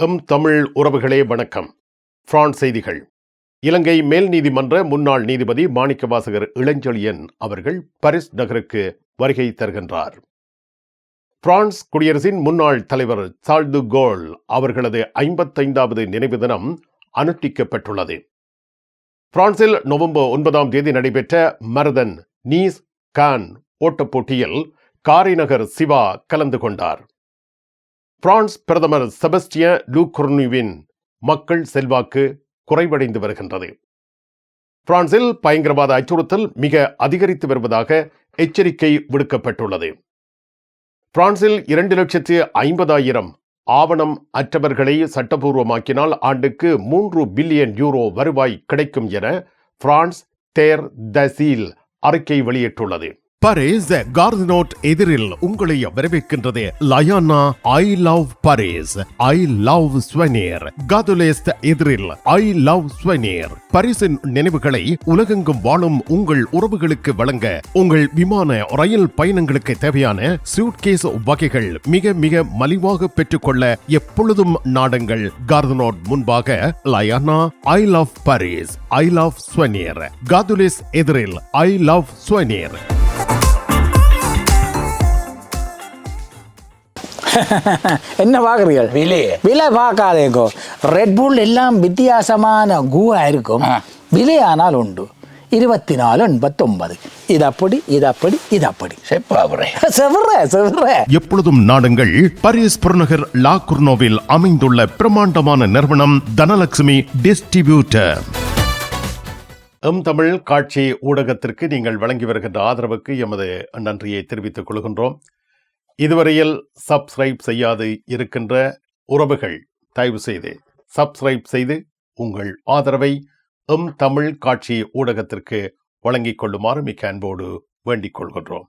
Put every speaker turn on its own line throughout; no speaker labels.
தமிழ் உறவுகளே வணக்கம். பிரான்ஸ் செய்திகள். இலங்கை மேல் நீதிமன்ற முன்னாள் நீதிபதி மாணிக்கவாசகர் இளஞ்செழியன் அவர்கள் பாரிஸ் நகருக்கு வருகை தருகின்றார். பிரான்ஸ் குடியரசின் முன்னாள் தலைவர் சார்ல்ஸ் டு கோல் அவர்களது 55வது நினைவு தினம் அனுஷ்டிக்கப்பட்டுள்ளது. பிரான்சில் நவம்பர் 9 நடைபெற்ற மரதன் நீஸ் கான் ஓட்டப் போட்டியில் காரிநகர் சிவா கலந்து கொண்டார். பிரான்ஸ் பிரதமர் செபஸ்டியன் லூகோர்னுவின் மக்கள் செல்வாக்கு குறைவடைந்து வருகின்றது. பிரான்சில் பயங்கரவாத அச்சுறுத்தல் மிக அதிகரித்து வருவதாக எச்சரிக்கை விடுக்கப்பட்டுள்ளது. பிரான்சில் 2,50,000 ஆவணம் அற்றவர்களை சட்டபூர்வமாக்கினால் ஆண்டுக்கு 3 பில்லியன் யூரோ வருவாய் கிடைக்கும் என பிரான்ஸ் தேர் தசீல் அறிக்கை வெளியிட்டுள்ளது.
பாரிஸ் கார்தினோட் எதிரில் உங்களை வரவேற்கின்றது Layana I love Paris, I love souvenir. காதுலேஸ்ட் எதிரில் ஐ லவ் ஸ்வனீர். பாரிஸின் நினைவுகளை உலகெங்கும் வாழும் உங்கள் உறவுகளுக்கு வழங்க உங்கள் விமான ரயில் பயணங்களுக்கு தேவையான சூட்கேஸ் வகைகள் மிக மிக மலிவாக பெற்றுக்கொள்ள எப்பொழுதும் நாடுங்கள். கார்தினோட் முன்பாக Layana I love Paris, I love souvenir. காதுலேஸ் எதிரில் ஐ லவ் ஸ்வனீர்.
என்ன பார்க்குறீர்கள்? விலை பார்க்காதேங்கோ. ரெட்புல் எல்லாம் வித்தியாசமான கூவா இருக்கும். விலையானால் உண்டு 24,89. இது அப்படி, இது அப்படி, இது அப்படி.
எப்பொழுதும் நாடுங்கள். பாரிஸ் புறநகர் லா குர்னோவில் அமைந்துள்ள பிரமாண்டமான நிறுவனம் தனலட்சுமி டிஸ்ட்ரிபியூட்டர்.
தமிழ் காட்சி ஊடகத்திற்கு நீங்கள் வழங்கி வருகின்ற ஆதரவுக்கு எமது நன்றியை தெரிவித்துக் கொள்கின்றோம். இதுவரையில் சப்ஸ்கிரைப் செய்யாது இருக்கின்ற உறவுகள் தயவு செய்து சப்ஸ்கிரைப் செய்து உங்கள் ஆதரவை தமிழ் காட்சி ஊடகத்திற்கு வழங்கிக் கொள்ளுமாறு மிக்க அன்போடு வேண்டிக் கொள்கின்றோம்.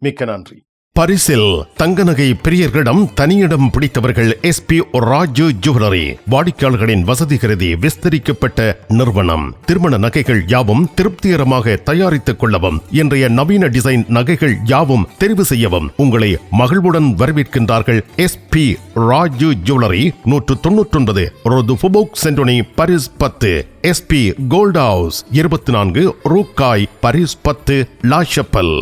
மிக்க நன்றி.
பாரிஸில் தங்க நகை பிரியர்களிடம் தனியிடம் பிடித்தவர்கள் SP ராஜு ஜுவல்லரி. வாடிக்கையாளர்களின் வசதி கருதி விஸ்தரிக்கப்பட்ட நிறுவனம். திருமண நகைகள் யாவும் திருப்திகரமாக தயாரித்துக் கொள்ளவும், இன்றைய நவீன டிசைன் நகைகள் யாவும் தெரிவு செய்யவும் உங்களை மகிழ்வுடன் வரவேற்கின்றார்கள். SP ராஜு ஜுவல்லரி, 199 ரோது ஃபுபோக் சென்டோனி, பாரிஸ் 10. SP கோல்ட் ஹவுஸ், 24 ரூகாய், பாரிஸ் 10, லா ஷப்பல்.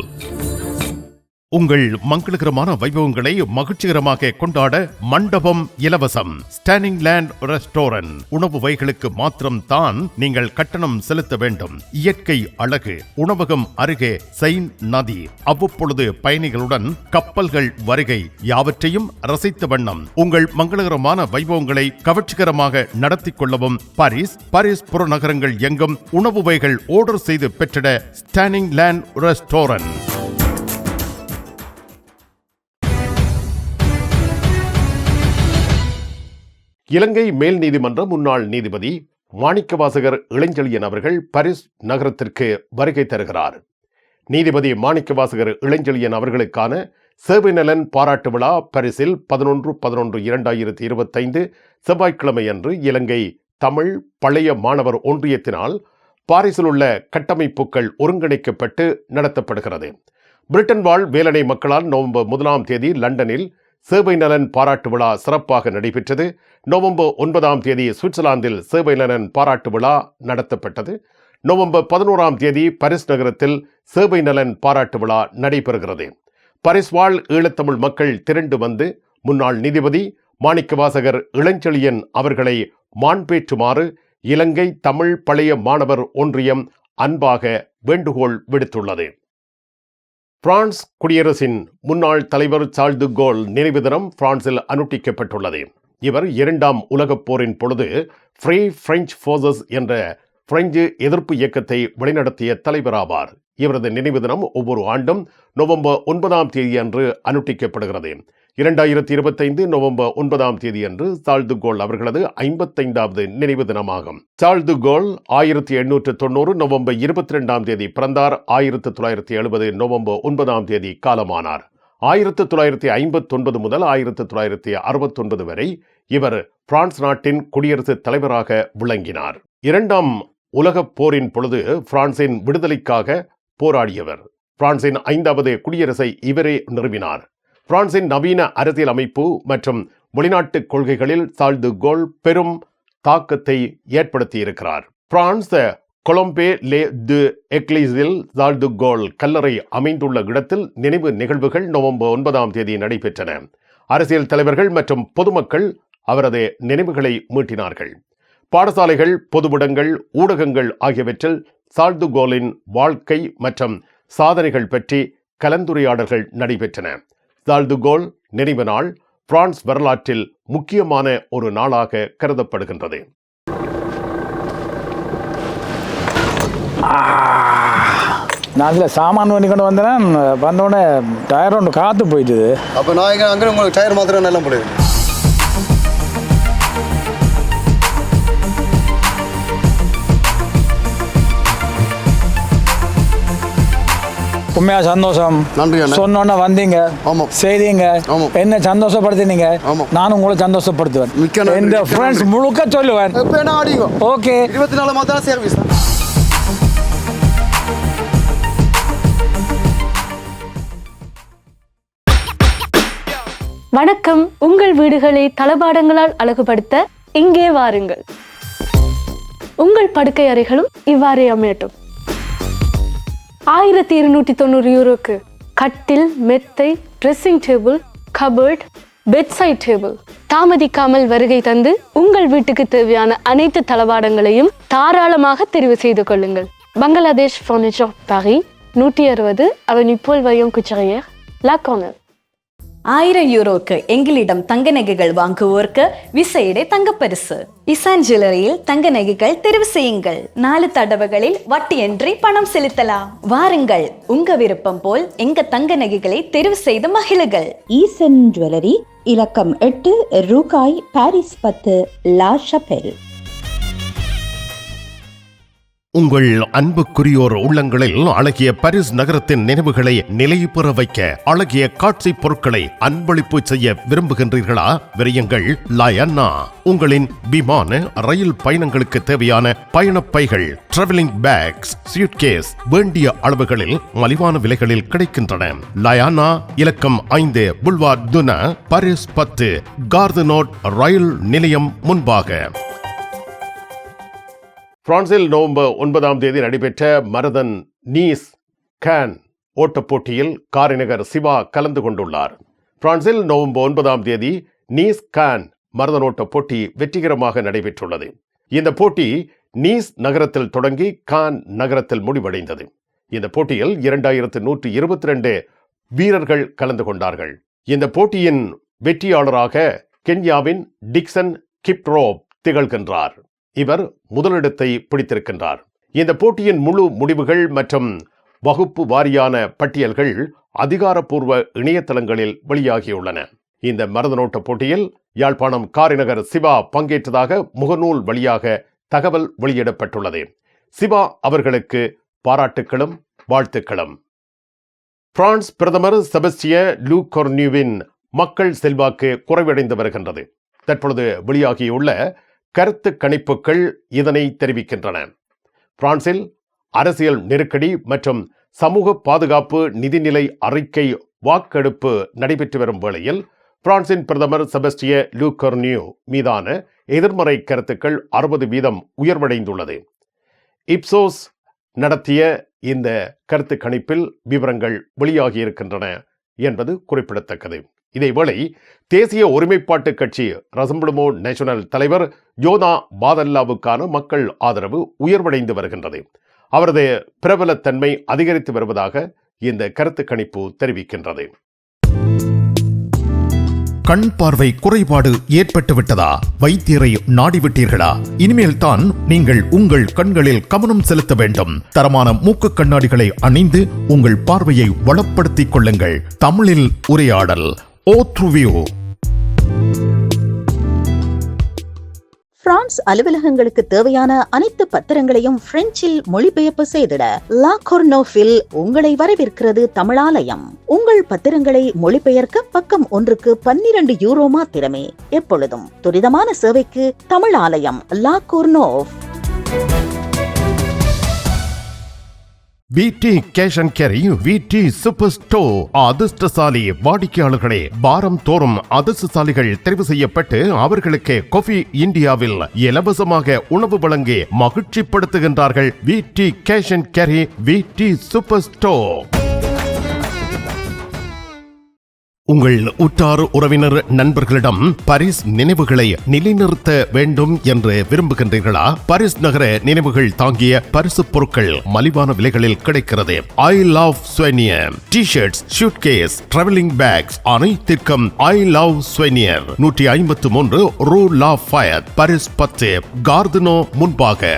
உங்கள் மங்களகரமான வைபவங்களை மகிழ்ச்சிகரமாக கொண்டாட மண்டபம் இலவசம். Standing land restaurant. உணவு வகைகளுக்கு மாத்திரம் தான் நீங்கள் கட்டணம் செலுத்த வேண்டும். இயற்கை அழகு. உணவகம் அருகே செயின் நதி. அவ்வப்பொழுது பயணிகளுடன் கப்பல்கள் வருகை. யாவற்றையும் ரசித்த வண்ணம் உங்கள் மங்களகரமான வைபவங்களை கவர்ச்சிகரமாக நடத்தி கொள்ளவும் பாரிஸ் புறநகரங்கள் எங்கும் உணவு வகைகள் ஆர்டர் செய்து பெற்றிட ஸ்டாண்டிங் லேண்ட் ரெஸ்டாரண்ட்.
இலங்கை மேல் நீதிமன்ற முன்னாள் நீதிபதி மாணிக்கவாசகர் இளஞ்செழியன் அவர்கள் பாரிஸ் நகரத்திற்கு வருகை தருகிறார். நீதிபதி மாணிக்கவாசகர் இளஞ்செழியன் அவர்களுக்கான சேவை நலன் பாராட்டு விழா பாரிஸில் 11/11/2025 செவ்வாய்க்கிழமை அன்று இலங்கை தமிழ் பழைய மாணவர் ஒன்றியத்தினால் பாரிஸில் உள்ள கட்டமைப்புகள் ஒருங்கிணைக்கப்பட்டு நடத்தப்படுகிறது. பிரிட்டன் வாழ் வேலனை மக்களால் நவம்பர் 1 லண்டனில் சேவை நலன் பாராட்டு விழா சிறப்பாக நடைபெற்றது. நவம்பர் 9 சுவிட்சர்லாந்தில் சேவை நலன் பாராட்டு விழா நடத்தப்பட்டது. நவம்பர் 11 பாரிஸ் நகரத்தில் சேவை நலன் பாராட்டு விழா நடைபெறுகிறது. பாரிஸ் வாழ் ஈழத்தமிழ் மக்கள் திரண்டு வந்து முன்னாள் நீதிபதி மாணிக்கவாசகர் இளஞ்செழியன் அவர்களை மாண்பேற்றுமாறு இலங்கை தமிழ் பழைய மாணவர் ஒன்றியம் அன்பாக வேண்டுகோள் விடுத்துள்ளது. பிரான்ஸ் குடியரசின் முன்னாள் தலைவர் சார்ல்ஸ் டு கோல் நினைவு தினம் பிரான்சில் அனுஷ்டிக்கப்பட்டுள்ளது. இவர் 2ஆம் உலகப் போரின் பொழுது ஃப்ரீ பிரெஞ்சு ஃபோர்சஸ் என்ற பிரெஞ்சு எதிர்ப்பு இயக்கத்தை வழிநடத்திய தலைவராவார். இவரது நினைவு தினம் ஒவ்வொரு ஆண்டும் நவம்பர் 9 அன்று அனுஷ்டிக்கப்படுகிறது. 2025 நவம்பர் 9 அன்று சார்ல்ஸ் டு கோல் அவர்களது 55வது நினைவு தினமாகும். சார்ல்ஸ் டு கோல் 1890 நவம்பர் 22 பிறந்தார். 1970 நவம்பர் 9 காலமானார். 1959 முதல் 1969 வரை இவர் பிரான்ஸ் நாட்டின் குடியரசுத் தலைவராக விளங்கினார். 2ஆம் உலகப் போரின் பொழுது பிரான்சின் விடுதலைக்காக போராடியவர். பிரான்சின் 5வது குடியரசை இவரே நிறுவினார். பிரான்சின் நவீன அரசியல் அமைப்பு மற்றும் வெளிநாட்டு கொள்கைகளில் சார்ல்ஸ் டி கோல் பெரும் தாக்கத்தை ஏற்படுத்தியிருக்கிறார். பிரான்ஸ் கொலம்பே லே டு எக்லீஸில் சார்ல்ஸ் டி கோல் கல்லறை அமைந்துள்ள இடத்தில் நினைவு நிகழ்வுகள் நவம்பர் 9 நடைபெற்றன. அரசியல் தலைவர்கள் மற்றும் பொதுமக்கள் அவரது நினைவுகளை மீட்டினார்கள். பாடசாலைகள், பொதுவிடங்கள், ஊடகங்கள் ஆகியவற்றில் சார்ல்ஸ் டி கோலின் வாழ்க்கை மற்றும் சாதனைகள் பற்றி கலந்துரையாடல்கள் நடைபெற்றன. சார்ல்ஸ் டி கோல் நினைவு நாள் பிரான்ஸ் வரலாற்றில் முக்கியமான ஒரு நாளாக கருதப்படுகின்றது.
நான் அதில் சாமான் பண்ணி கொண்டு வந்தேன். வந்தோடனே டயர் ஒன்று காற்று போயிட்டுது.
அப்போ நான் இங்கே அங்கே உங்களுக்கு டயர் மாத்திரம் நல்லா போடுவேன்.
உண்மையா சந்தோஷம்.
நன்றி அண்ணா.
சொன்னோன்னே வந்தீங்க,
ஆமாம்,
செய்தீங்க,
ஆமாம்,
என்ன சந்தோஷப்படுத்தினீங்க.
ஆமாம்,
நானும் உங்களை சந்தோஷப்படுத்துவேன்.
மிக்க நன்றி.
இந்த ஃப்ரெண்ட்ஸ் முழுக்க சொல்லுவேன்.
இப்போ என்ன ஆடிங்கோ?
ஓகே,
24 மாதம் சர்வீஸ் தான்.
வணக்கம். உங்கள் வீடுகளை தளபாடங்களால் அழகுபடுத்த இங்கே வாருங்கள். உங்கள் படுக்கை அறைகளும் இவ்வாறே அமையட்டும். 1290 யூரோக்கு கட்டில், மெத்தை, dressing table, cupboard, bedside table. தாமதிக்காமல் வருகை தந்து உங்கள் வீட்டுக்கு தேவையான அனைத்து தளபாடங்களையும் தாராளமாக தெரிவு செய்து கொள்ளுங்கள். பங்களாதேஷ் ஃபர்னிச்சர் பாரி, 160 அவென்யூ பால் வயோங் குச்சரியார், லா கார்னர்.
1000 யூரோக்கு எங்களிடம் தங்க நகைகள் வாங்குவோருக்கு விசேட தங்கப்பரிசு. இசான் ஜுவல்லரியில் தங்க நகைகள் தெரிவு செய்யுங்கள். 4 தடவைகளில் வட்டியின்றி பணம் செலுத்தலாம். வாருங்கள், உங்க விருப்பம் போல் எங்க தங்க நகைகளை தெரிவு செய்து மகிழுங்கள்.
ஈசன் ஜுவல்லரி, இலக்கம் 8, ரூகாய், பாரிஸ் 10, லா ஷபெல்.
உங்கள் அன்புக்குரியோர் உள்ளங்களில் அழகிய பாரிஸ் நகரத்தின் நினைவுகளை நிலைபெற வைக்க அழகிய காட்சி பொருட்களை அன்பளிப்பு செய்ய விரும்புகின்றீர்களா? விரையுங்கள் லயன்னா. உங்களின் விமான, ரயில் பயணங்களுக்கு தேவையான பயணப்பைகள், டிராவலிங் பேக்ஸ், சூட்கேஸ் வேண்டிய அளவுகளில் மலிவான விலைகளில் கிடைக்கின்றன. லயானா, இலக்கம் 5, புல்வார் துனா, பாரிஸ் 10, கார்தனோட் ரயில் நிலையம் முன்பாக.
பிரான்சில் நவம்பர் 9 நடைபெற்ற மரதன் நீஸ் கான் ஓட்டப் போட்டியில் காரிநகர் சிவா கலந்து கொண்டுள்ளார். பிரான்சில் நவம்பர் 9 நீஸ் கான் மரதன் ஓட்டப் போட்டி வெற்றிகரமாக நடைபெற்றுள்ளது. இந்த போட்டி நீஸ் நகரத்தில் தொடங்கி கான் நகரத்தில் முடிவடைந்தது. இந்த போட்டியில் 2122 வீரர்கள் கலந்து கொண்டார்கள். இந்த போட்டியின் வெற்றியாளராக கென்யாவின் டிக்சன் கிப்ரோப் திகழ்கின்றார். இவர் முதலிடத்தை பிடித்திருக்கின்றார். இந்த போட்டியின் முழு முடிவுகள் மற்றும் வகுப்பு வாரியான பட்டியல்கள் அதிகாரப்பூர்வ இணையதளங்களில் வெளியாகியுள்ளன. இந்த மரதனோட்ட போட்டியில் யாழ்ப்பாணம் காரிநகர் சிவா பங்கேற்றதாக முகநூல் வழியாக தகவல் வெளியிடப்பட்டுள்ளது. சிவா அவர்களுக்கு பாராட்டுக்களும் வாழ்த்துக்களும். பிரான்ஸ் பிரதமர் செபஸ்டியன் லூகோர்னியூவின் மக்கள் செல்வாக்கு குறைவடைந்து வருகின்றது. தற்பொழுது வெளியாகியுள்ள கருத்து கணிப்புகள் இதனை தெரிவிக்கின்றன. பிரான்சில் அரசியல் நெருக்கடி மற்றும் சமூக பாதுகாப்பு நிதிநிலை அறிக்கை வாக்கெடுப்பு நடைபெற்று வரும் வேளையில் பிரான்சின் பிரதமர் செபஸ்டியன் லூகோர்னியூ மீதான எதிர்மறை கருத்துக்கள் 60% உயர்வடைந்துள்ளது. இப்சோஸ் நடத்திய இந்த கருத்து கணிப்பில் விவரங்கள் வெளியாகியிருக்கின்றன என்பது குறிப்பிடத்தக்கது. இதேவேளை தேசிய ஒருமைப்பாட்டு கட்சி ரசம்பிளமோ நேஷனல் தலைவர் யோனா பாதல்லாவுக்கான மக்கள் ஆதரவு உயர்வடைந்து வருகின்றது. அவரது பிரபலத்தன்மை அதிகரித்து வருவதாக இந்த கருத்து கணிப்பு தெரிவிக்கின்றது.
கண் பார்வை குறைபாடு ஏற்பட்டு விட்டதா? வைத்தியரை நாடிவிட்டீர்களா? இனிமேல் தான் நீங்கள் உங்கள் கண்களில் கவனம் செலுத்த வேண்டும். தரமான மூக்கு கண்ணாடிகளை அணிந்து உங்கள் பார்வையை வளப்படுத்திக் கொள்ளுங்கள். தமிழில் உரையாடல் ஓத்ருவியூ.
பிரான்ஸ் அலுவலகங்களுக்கு தேவையான அனைத்து பத்திரங்களையும் பிரெஞ்சில் மொழிபெயர்ப்பு செய்திட லா கோர்னோஃபில் உங்களை வரவேற்கிறது தமிழாலயம். உங்கள் பத்திரங்களை மொழிபெயர்க்க பக்கம் ஒன்றுக்கு 12 யூரோ மாத்திரமே. எப்பொழுதும் துரிதமான சேவைக்கு தமிழாலயம், லா கோர்னோஃப்.
VT cash and carry VT super store. அதிர்ஷ்டசாலி வாடிக்கையாளர்களே, வாரம் தோறும் அதிர்ஷ்டசாலிகள் தெரிவு செய்யப்பட்டு அவர்களுக்கு காஃபி இந்தியாவில் இலவசமாக உணவு வழங்கி மகிழ்ச்சிப்படுத்துகின்றார்கள். VT cash and carry VT super store. உங்கள் உற்றார் உறவினர் நண்பர்களிடம் பாரிஸ் நினைவுகளை நிலைநிறுத்த வேண்டும் என்று விரும்புகின்றீர்களா? பாரிஸ் நகர நினைவுகள் தாங்கிய பரிசு பொருட்கள் மலிவான விலைகளில் கிடைக்கிறது. I love souvenir T-shirts, suitcase, travelling packs அனைத்திற்கும் ஐ லவ் ஸ்வெனியர். 153 ரூ லா ஃபயத், பாரிஸ் 10, கார்தினோ முன்பாக.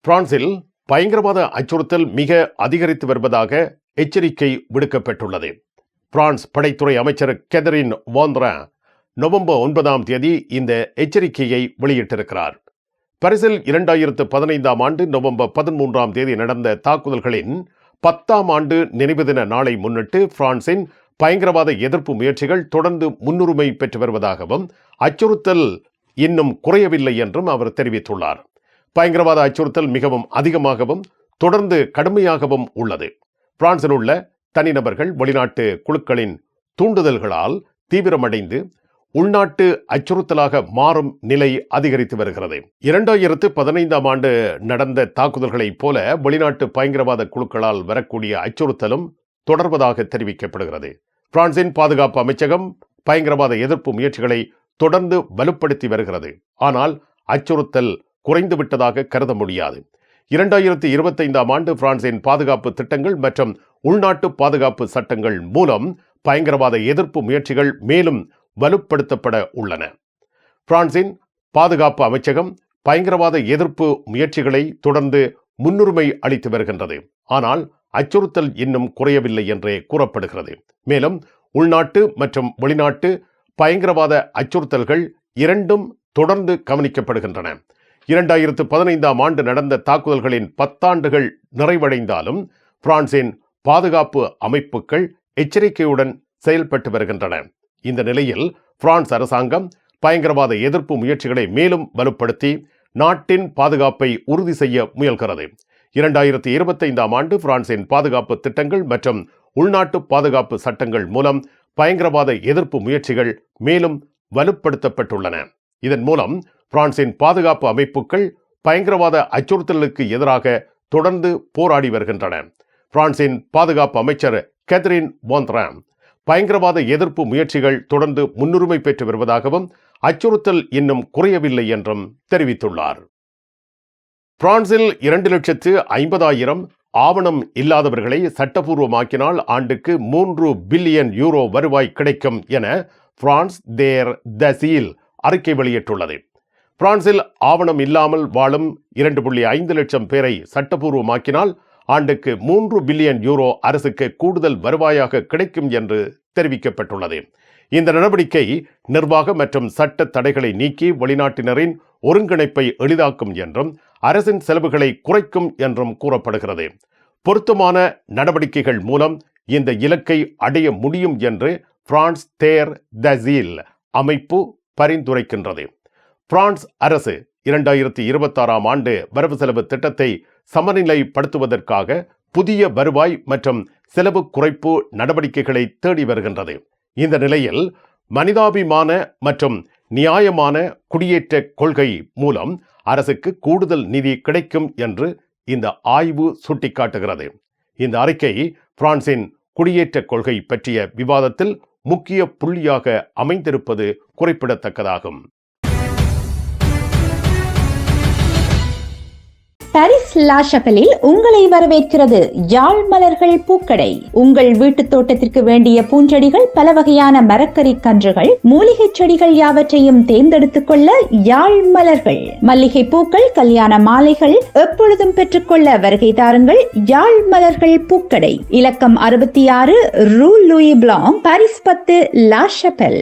பிரான்சில் பயங்கரவாத அச்சுறுத்தல் மிக அதிகரித்து வருவதாக எச்சரிக்கை விடுக்கப்பட்டுள்ளது. பிரான்ஸ் படைத்துறை அமைச்சர் கேதரின் வான்ட்ரான் நவம்பர் 9 இந்த எச்சரிக்கையை வெளியிட்டிருக்கிறார். பாரிஸில் 2015 நவம்பர் 13 நடந்த தாக்குதல்களின் 10ஆம் ஆண்டு நினைவு தின நாளை முன்னிட்டு பிரான்சின் பயங்கரவாத எதிர்ப்பு முயற்சிகள் தொடர்ந்து முன்னுரிமை பெற்று வருவதாகவும் அச்சுறுத்தல் இன்னும் குறையவில்லை என்றும் அவர் தெரிவித்துள்ளார். பயங்கரவாத அச்சுறுத்தல் மிகவும் அதிகமாகவும் தொடர்ந்து கடுமையாகவும் உள்ளது. பிரான்சில் உள்ள தனிநபர்கள் வெளிநாட்டு குழுக்களின் தூண்டுதல்களால் தீவிரமடைந்து உள்நாட்டு அச்சுறுத்தலாக மாறும் நிலை அதிகரித்து வருகிறது. 2015 ஆண்டு நடந்த தாக்குதல்களைப் போல வெளிநாட்டு பயங்கரவாத குழுக்களால் வரக்கூடிய அச்சுறுத்தலும் தொடர்வதாக தெரிவிக்கப்படுகிறது. பிரான்சின் பாதுகாப்பு அமைச்சகம் பயங்கரவாத எதிர்ப்பு முயற்சிகளை தொடர்ந்து வலுப்படுத்தி வருகிறது. ஆனால் அச்சுறுத்தல் குறைந்துவிட்டதாக கருத முடியாது. 2025 ஆண்டு பிரான்சின் பாதுகாப்பு திட்டங்கள் மற்றும் உள்நாட்டு பாதுகாப்பு சட்டங்கள் மூலம் பயங்கரவாத எதிர்ப்பு முயற்சிகள் மேலும் வலுப்படுத்தப்பட உள்ளன. பிரான்சின் பாதுகாப்பு அமைச்சகம் பயங்கரவாத எதிர்ப்பு முயற்சிகளை தொடர்ந்து முன்னுரிமை அளித்து வருகின்றது. ஆனால் அச்சுறுத்தல் இன்னும் குறையவில்லை என்றே கூறப்படுகிறது. மேலும் உள்நாட்டு மற்றும் வெளிநாட்டு பயங்கரவாத அச்சுறுத்தல்கள் இரண்டும் தொடர்ந்து கவனிக்கப்படுகின்றன. 2015 ஆண்டு நடந்த தாக்குதல்களின் 10 ஆண்டுகள் நிறைவடைந்தாலும் பிரான்சின் பாதுகாப்பு அமைப்புகள் எச்சரிக்கையுடன் செயல்பட்டு வருகின்றன. இந்த நிலையில் பிரான்ஸ் அரசாங்கம் பயங்கரவாத எதிர்ப்பு முயற்சிகளை மேலும் வலுப்படுத்தி நாட்டின் பாதுகாப்பை உறுதி செய்ய முயல்கிறது. 2025 ஆண்டு பிரான்சின் பாதுகாப்பு திட்டங்கள் மற்றும் உள்நாட்டு பாதுகாப்பு சட்டங்கள் மூலம் பயங்கரவாத எதிர்ப்பு முயற்சிகள் மேலும் வலுப்படுத்தப்பட்டுள்ளன. இதன் மூலம் பிரான்சின் பாதுகாப்பு அமைப்புகள் பயங்கரவாத அச்சுறுத்தலுக்கு எதிராக தொடர்ந்து போராடி வருகின்றன. பிரான்சின் பாதுகாப்பு அமைச்சர் கேதரின் வான்ட்ரான் பயங்கரவாத எதிர்ப்பு முயற்சிகள் தொடர்ந்து முன்னுரிமை பெற்று வருவதாகவும் அச்சுறுத்தல் இன்னும் குறையவில்லை என்றும் தெரிவித்துள்ளார். பிரான்சில் 2,50,000 ஆவணம் இல்லாதவர்களை சட்டபூர்வமாக்கினால் ஆண்டுக்கு 3 பில்லியன் யூரோ வருவாய் கிடைக்கும் என பிரான்ஸ் தேர் தசீல் அறிக்கை வெளியிட்டுள்ளது. பிரான்சில் ஆவணம் இல்லாமல் வாழும் 2.5 லட்சம் பேரை சட்டபூர்வமாக்கினால் ஆண்டுக்கு 3 பில்லியன் யூரோ அரசுக்கு கூடுதல் வருவாயாக கிடைக்கும் என்று தெரிவிக்கப்பட்டுள்ளது. இந்த நடவடிக்கை நிர்வாக மற்றும் சட்ட தடைகளை நீக்கி வெளிநாட்டினரின் ஒருங்கிணைப்பை எளிதாக்கும் என்றும் அரசின் செலவுகளை குறைக்கும் என்றும் கூறப்படுகிறது. பொருத்தமான நடவடிக்கைகள் மூலம் இந்த இலக்கை அடைய முடியும் என்று பிரான்ஸ் தேர் தசீல் அமைப்பு பரிந்துரைக்கின்றது. பிரான்ஸ் அரசு 2026 ஆண்டு வரவு செலவு திட்டத்தை சமநிலைப்படுத்துவதற்காக புதிய வருவாய் மற்றும் செலவு குறைப்பு நடவடிக்கைகளை தேடி வருகின்றது. இந்த நிலையில் மனிதாபிமான மற்றும் நியாயமான குடியேற்ற கொள்கை மூலம் அரசுக்கு கூடுதல் நிதி கிடைக்கும் என்று இந்த ஆய்வு சுட்டிக்காட்டுகிறது. இந்த அறிக்கை பிரான்சின் குடியேற்ற கொள்கை பற்றிய விவாதத்தில் முக்கிய புள்ளியாக அமைந்திருப்பது குறிப்பிடத்தக்கதாகும்.
பாரிஸ் லா ஷபலில் உங்களை வரவேற்கிறது யாழ் மலர்கள் பூக்கடை. உங்கள் வீட்டு தோட்டத்திற்கு வேண்டிய பூஞ்செடிகள், பல வகையான மரக்கறி கன்றுகள், மூலிகை செடிகள் யாவற்றையும் தேர்ந்தெடுத்துக் கொள்ள யாழ் மலர்கள். மல்லிகை பூக்கள், கல்யாண மாலைகள் எப்பொழுதும் பெற்றுக்கொள்ள வருகை தாருங்கள். யாழ் மலர்கள் பூக்கடை, இலக்கம் 66 ரூ லூயி பிளாங், பாரிஸ் 10, லா ஷபல்.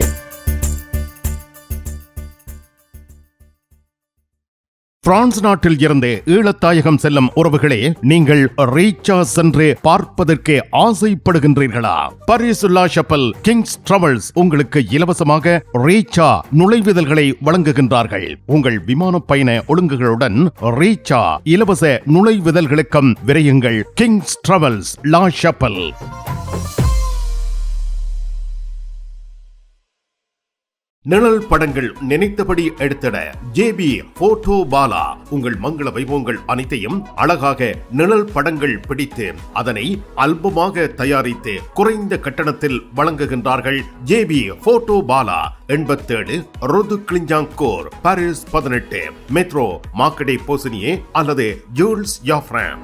பிரான்ஸ் நாட்டில் இருந்து ஈழத்தாயகம் செல்லும் உறவுகளே, நீங்கள் ரீச்சா சென்று பார்ப்பதற்கு ஆசைப்படுகின்றீர்களா? பாரிஸ் லா ஷப்பல் கிங்ஸ் டிராவல்ஸ் உங்களுக்கு இலவசமாக ரீச்சா நுழைவுதல்களை வழங்குகின்றார்கள். உங்கள் விமான பயண ஒழுங்குகளுடன் ரீச்சா இலவச நுழைவுதல்களுக்கும் விரையுங்கள். கிங்ஸ் டிராவல்ஸ் லா ஷப்பல். நிழல் படங்கள் நினைத்தபடி எடுத்திட ஜேபி போட்டோ பாலா. உங்கள் மங்கள வைபவங்கள் அனைத்தையும் அழகாக நிழல் படங்கள் பிடித்து அதனை ஆல்பமாக தயாரித்து குறைந்த கட்டணத்தில் வழங்குகின்றார்கள். ஜேபி போட்டோ பாலா 87 ரோது கிளிஞ்சாங்கோர், பாரிஸ் 18, மெட்ரோ மார்க்கெட்டை போசினியே அல்லது ஜூல்ஸ் யாஃப்ரான்.